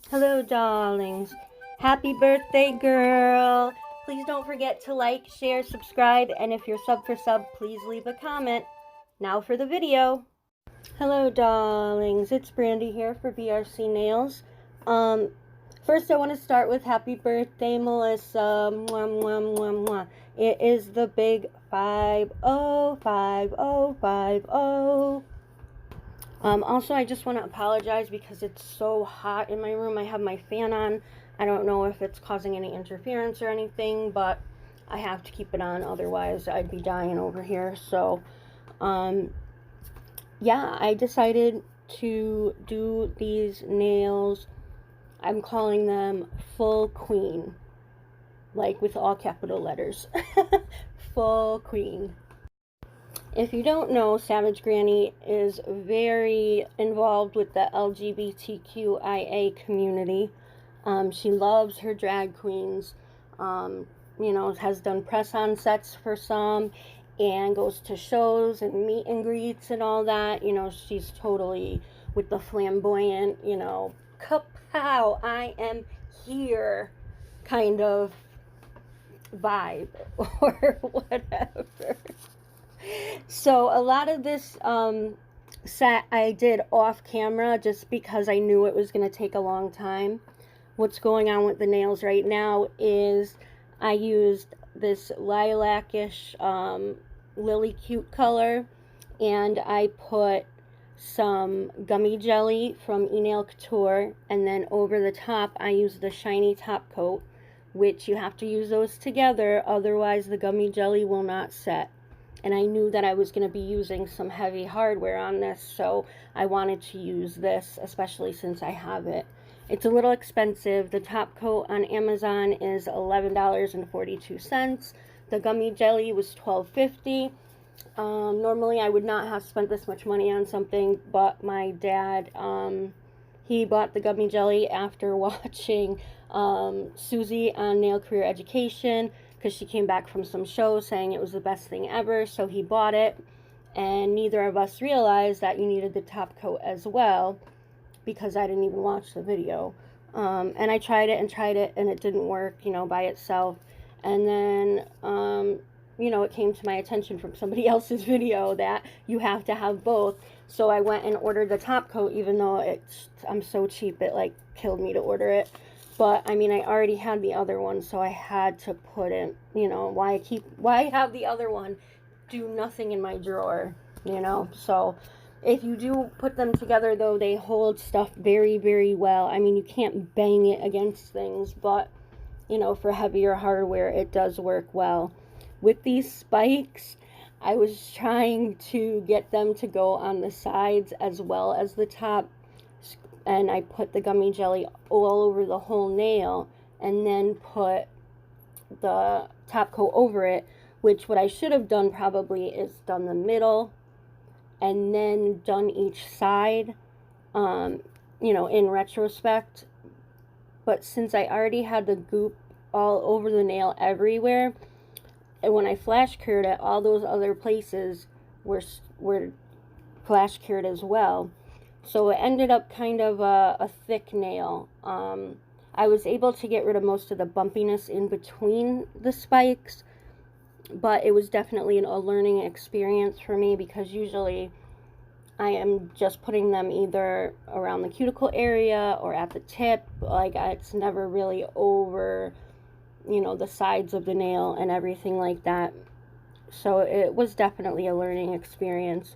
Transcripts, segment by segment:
Hello, darlings. Happy birthday, girl. Please don't forget to like, share, subscribe, and if you're sub for sub, please leave a comment. Now for the video. Hello, darlings. It's Brandy here for brcnails. First I want to start with happy birthday, Mellissa. Mwah, mwah, mwah, mwah. It is the big 505050. Also, I just want to apologize because it's so hot in my room. I have my fan on. I don't know if it's causing any interference or anything, but I have to keep it on. Otherwise, I'd be dying over here. So, yeah, I decided to do these nails. I'm calling them Full Queen. Like with all capital letters. Full Queen. If you don't know, Savage Granny is very involved with the LGBTQIA community. She loves her drag queens, you know, has done press-on sets for some, and goes to shows and meet and greets and all that. You know, she's totally with the flamboyant, you know, kapow, I am here kind of vibe or whatever. So a lot of this set I did off camera just because I knew it was going to take a long time. What's going on with the nails right now is I used this lilac-ish lily cute color, and I put some gummy jelly from eNail Couture, and then over the top I used the shiny top coat, which you have to use those together, otherwise the gummy jelly will not set. And I knew that I was going to be using some heavy hardware on this, so I wanted to use this, especially since I have it. It's a little expensive. The top coat on Amazon is $11.42. The gummy jelly was $12.50. Normally I would not have spent this much money on something, but my dad, he bought the gummy jelly after watching Susie on Nail Career Education, because she came back from some show saying it was the best thing ever, so he bought it, and neither of us realized that you needed the top coat as well, because I didn't even watch the video. And I tried it, and it didn't work, you know, by itself. And then, you know, it came to my attention from somebody else's video that you have to have both. So I went and ordered the top coat, even though I'm so cheap, it like killed me to order it. But I mean, I already had the other one, so I had to put it, you know, why have the other one do nothing in my drawer, you know? So if you do put them together, though, they hold stuff very, very well. I mean, you can't bang it against things, but, you know, for heavier hardware, it does work well. With these spikes, I was trying to get them to go on the sides as well as the top, and I put the gummy jelly all over the whole nail, and then put the top coat over it, which what I should have done probably is done the middle, and then done each side, you know, in retrospect. But since I already had the goop all over the nail everywhere, and when I flash cured it, all those other places were flash cured as well. So it ended up kind of a thick nail. I was able to get rid of most of the bumpiness in between the spikes, but it was definitely a learning experience for me, because usually I am just putting them either around the cuticle area or at the tip. Like, it's never really over, you know, the sides of the nail and everything like that. So it was definitely a learning experience.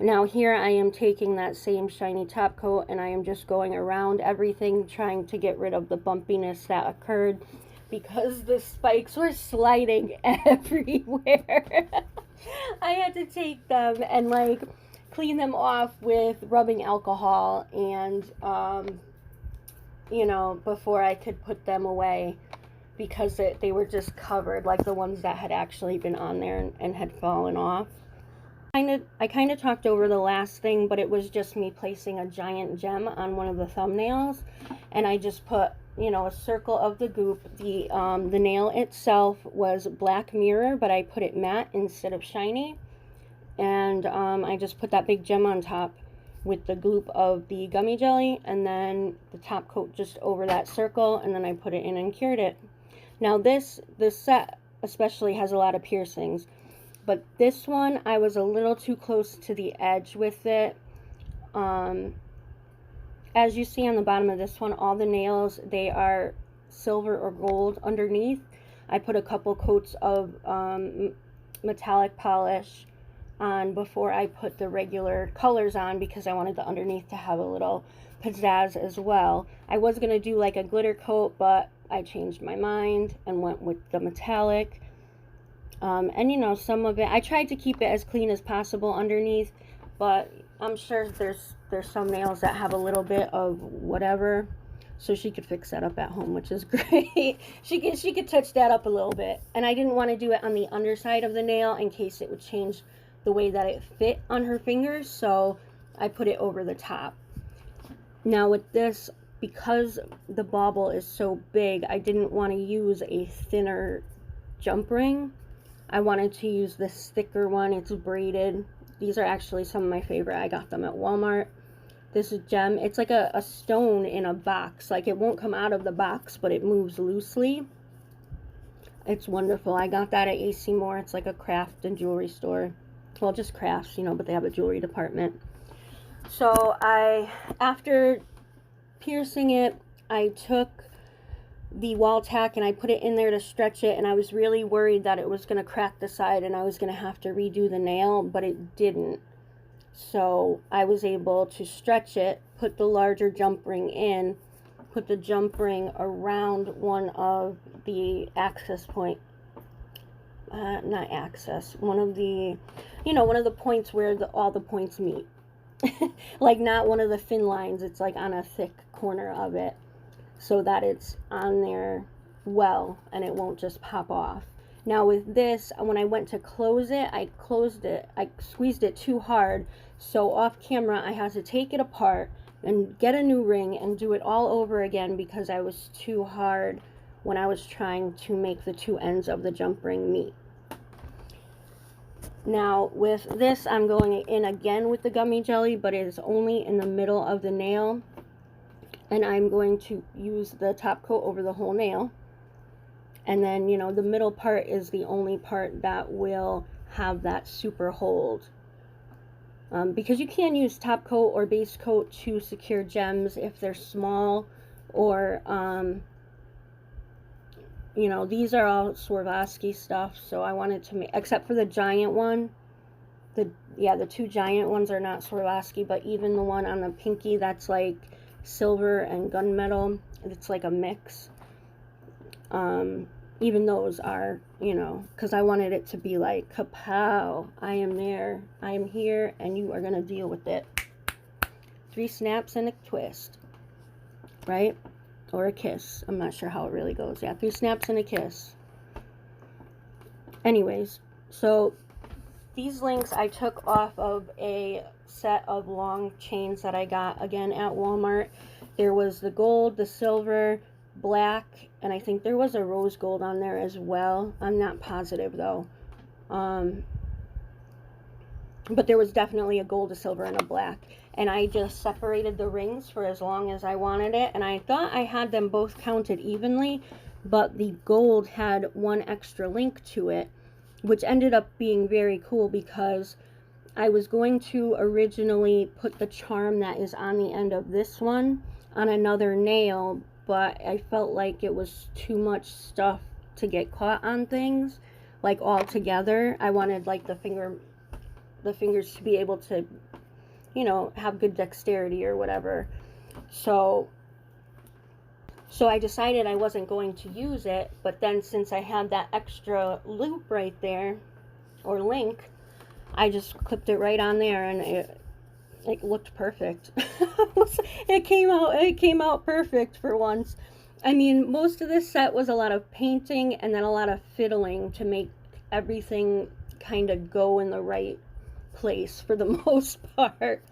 Now here I am taking that same shiny top coat, and I am just going around everything, trying to get rid of the bumpiness that occurred, because the spikes were sliding everywhere. I had to take them and like clean them off with rubbing alcohol, and you know, before I could put them away, because they were just covered, like the ones that had actually been on there and had fallen off. I kind of talked over the last thing, but it was just me placing a giant gem on one of the thumbnails, and I just put, you know, a circle of the goop. The nail itself was black mirror, but I put it matte instead of shiny, and I just put that big gem on top, with the gloop of the gummy jelly, and then the top coat just over that circle, and then I put it in and cured it. Now this set especially has a lot of piercings, but this one I was a little too close to the edge with it. As you see on the bottom of this one, all the nails, they are silver or gold underneath. I put a couple coats of metallic polish on before I put the regular colors on, because I wanted the underneath to have a little pizzazz as well. I was going to do like a glitter coat, but I changed my mind and went with the metallic. And you know, some of it, I tried to keep it as clean as possible underneath, but I'm sure there's some nails that have a little bit of whatever, so she could fix that up at home, which is great. she could touch that up a little bit, and I didn't want to do it on the underside of the nail in case it would change the way that it fit on her fingers, so I put it over the top. Now with this, because the bauble is so big, I didn't want to use a thinner jump ring. I wanted to use this thicker one. It's braided. These are actually some of my favorite. I got them at Walmart. This is gem. It's like a stone in a box. Like, it won't come out of the box, but it moves loosely. It's wonderful. I got that at AC Moore. It's like a craft and jewelry store. Well, just crafts, you know, but they have a jewelry department. So after piercing it, I took the wall tack and I put it in there to stretch it, and I was really worried that it was going to crack the side and I was going to have to redo the nail, but it didn't. So I was able to stretch it, put the larger jump ring in, put the jump ring around one of the access point, not access, one of the, you know, one of the points where all the points meet. Like, not one of the thin lines, it's like on a thick corner of it, so that it's on there well and it won't just pop off. Now with this, when I went to close it, I squeezed it too hard, so off camera I had to take it apart and get a new ring and do it all over again because I was too hard when I was trying to make the two ends of the jump ring meet. Now with this, I'm going in again with the gummy jelly, but it is only in the middle of the nail, and I'm going to use the top coat over the whole nail. And then, you know, the middle part is the only part that will have that super hold. Because you can use top coat or base coat to secure gems if they're small, or, you know, these are all Swarovski stuff, so I wanted to make, except for the giant one. The two giant ones are not Swarovski, but even the one on the pinky that's like silver and gunmetal, it's like a mix. Even those are, you know, because I wanted it to be like, kapow, I am there, I am here, and you are going to deal with it. 3 snaps and a twist, right? Or a kiss. I'm not sure how it really goes. Yeah, 3 snaps and a kiss. Anyways, so these links I took off of a set of long chains that I got, again, at Walmart. There was the gold, the silver, black, and I think there was a rose gold on there as well. I'm not positive though. But there was definitely a gold, a silver, and a black. And I just separated the rings for as long as I wanted it. And I thought I had them both counted evenly, but the gold had 1 extra link to it, which ended up being very cool because I was going to originally put the charm that is on the end of this one on another nail, but I felt like it was too much stuff to get caught on things, like all together. I wanted like the fingers to be able to, you know, have good dexterity or whatever. So I decided I wasn't going to use it, but then since I had that extra loop right there, or link, I just clipped it right on there, and it looked perfect. It came out perfect for once. I mean, most of this set was a lot of painting and then a lot of fiddling to make everything kind of go in the right place for the most part,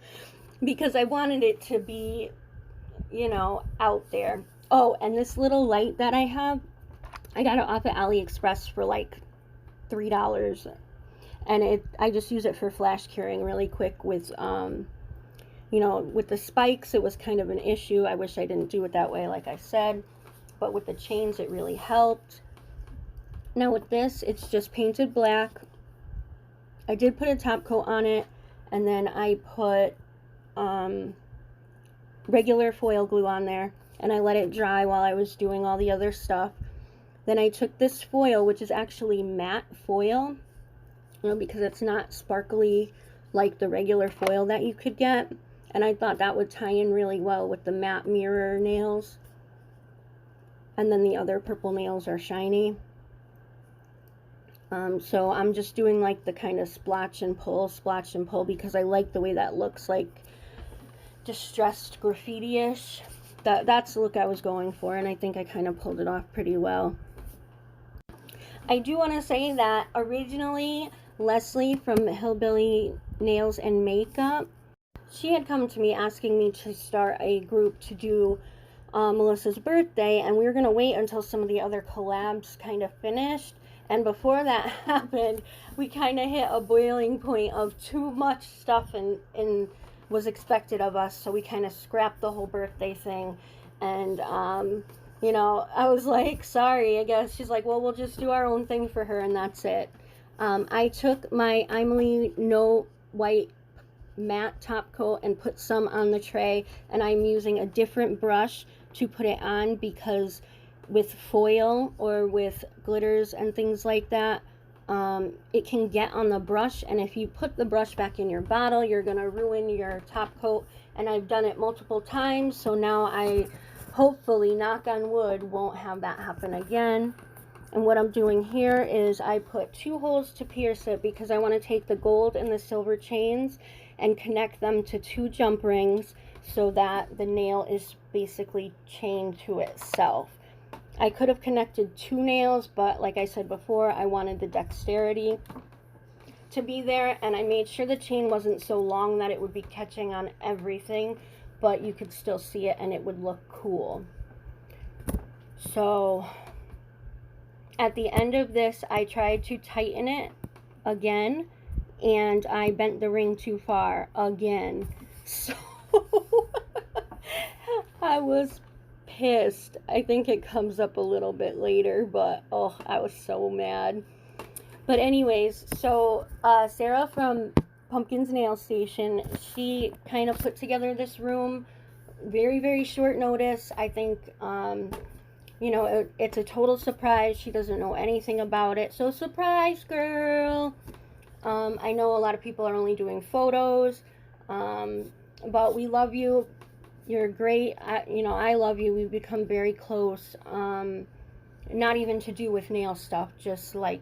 because I wanted it to be, you know, out there. Oh, and this little light that I have, I got it off of AliExpress for like $3, and I just use it for flash curing really quick with You know, with the spikes, it was kind of an issue. I wish I didn't do it that way, like I said. But with the chains, it really helped. Now with this, it's just painted black. I did put a top coat on it, and then I put regular foil glue on there, and I let it dry while I was doing all the other stuff. Then I took this foil, which is actually matte foil, you know, because it's not sparkly like the regular foil that you could get, and I thought that would tie in really well with the matte mirror nails. And then the other purple nails are shiny. So I'm just doing like the kind of splotch and pull, because I like the way that looks, like distressed graffiti-ish. That's the look I was going for, and I think I kind of pulled it off pretty well. I do want to say that originally Leslie from Hillbilly Nails and Makeup, she had come to me asking me to start a group to do Melissa's birthday, and we were going to wait until some of the other collabs kind of finished. And before that happened, we kind of hit a boiling point of too much stuff and was expected of us, so we kind of scrapped the whole birthday thing. And you know, I was like, sorry, I guess. She's like, well, we'll just do our own thing for her, and that's it. I took my Emily No White matte top coat and put some on the tray, and I'm using a different brush to put it on, because with foil or with glitters and things like that, it can get on the brush, and if you put the brush back in your bottle, you're gonna ruin your top coat. And I've done it multiple times, so now I hopefully, knock on wood, won't have that happen again. And what I'm doing here is I put 2 holes to pierce it, because I want to take the gold and the silver chains and connect them to 2 jump rings, so that the nail is basically chained to itself. I could have connected 2 nails, but like I said before, I wanted the dexterity to be there, and I made sure the chain wasn't so long that it would be catching on everything, but you could still see it and it would look cool. So at the end of this, I tried to tighten it again, and I bent the ring too far again. So I was pissed. I think it comes up a little bit later, but oh, I was so mad. But anyways, so Sarah from Pumpkin's Nail Station, she kind of put together this room very, very short notice. I think, you know, it's a total surprise. She doesn't know anything about it. So surprise, girl. I know a lot of people are only doing photos, but we love you. You're great. You know, I love you. We've become very close. Not even to do with nail stuff, just like,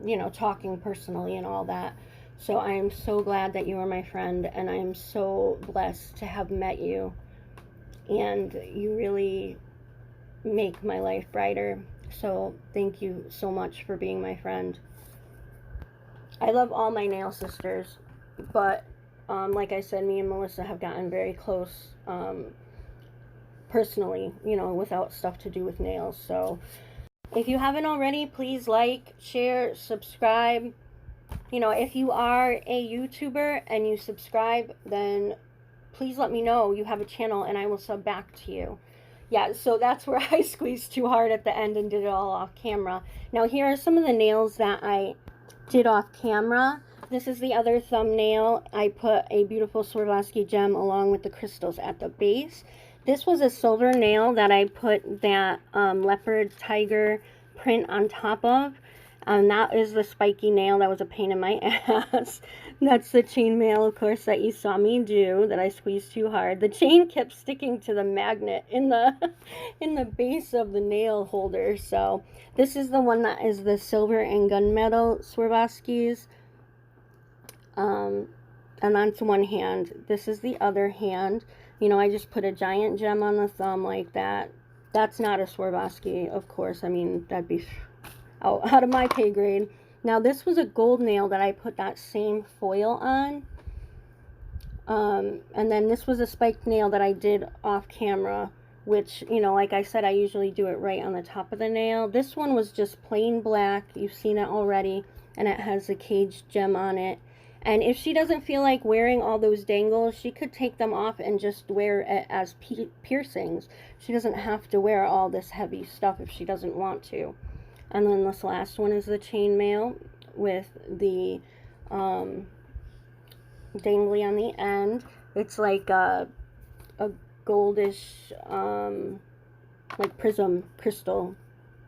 you know, talking personally and all that. So I am so glad that you are my friend, and I am so blessed to have met you, and you really make my life brighter. So thank you so much for being my friend. I love all my nail sisters, but like I said, me and Melissa have gotten very close personally, you know, without stuff to do with nails. So if you haven't already, please like, share, subscribe. You know, if you are a YouTuber and you subscribe, then please let me know you have a channel and I will sub back to you. Yeah, so that's where I squeezed too hard at the end and did it all off camera. Now here are some of the nails that I did off camera. This is the other thumbnail. I put a beautiful Swarovski gem along with the crystals at the base. This was a silver nail that I put that leopard tiger print on top of. That is the spiky nail that was a pain in my ass. That's the chain mail, of course, that you saw me do, that I squeezed too hard. The chain kept sticking to the magnet in the in the base of the nail holder. So this is the one that is the silver and gunmetal Swarovskis. And that's one hand. This is the other hand. You know, I just put a giant gem on the thumb like that. That's not a Swarovski, of course. I mean, that'd be out of my pay grade. Now this was a gold nail that I put that same foil on. And then this was a spiked nail that I did off camera, which, you know, like I said, I usually do it right on the top of the nail. This one was just plain black. You've seen it already, and it has a caged gem on it. And if she doesn't feel like wearing all those dangles, she could take them off and just wear it as piercings. She doesn't have to wear all this heavy stuff if she doesn't want to. And then this last one is the chainmail with the dangly on the end. It's like a goldish, like prism crystal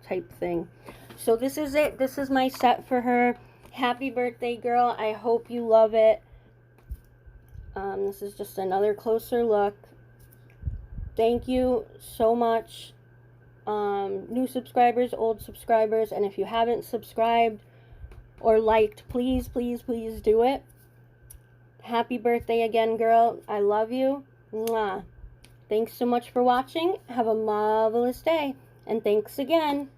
type thing. So this is it. This is my set for her. Happy birthday, girl. I hope you love it. This is just another closer look. Thank you so much, new subscribers, old subscribers, and if you haven't subscribed or liked, please, please, please do it. Happy birthday again, girl. I love you. Mwah. Thanks so much for watching. Have a marvelous day, and thanks again.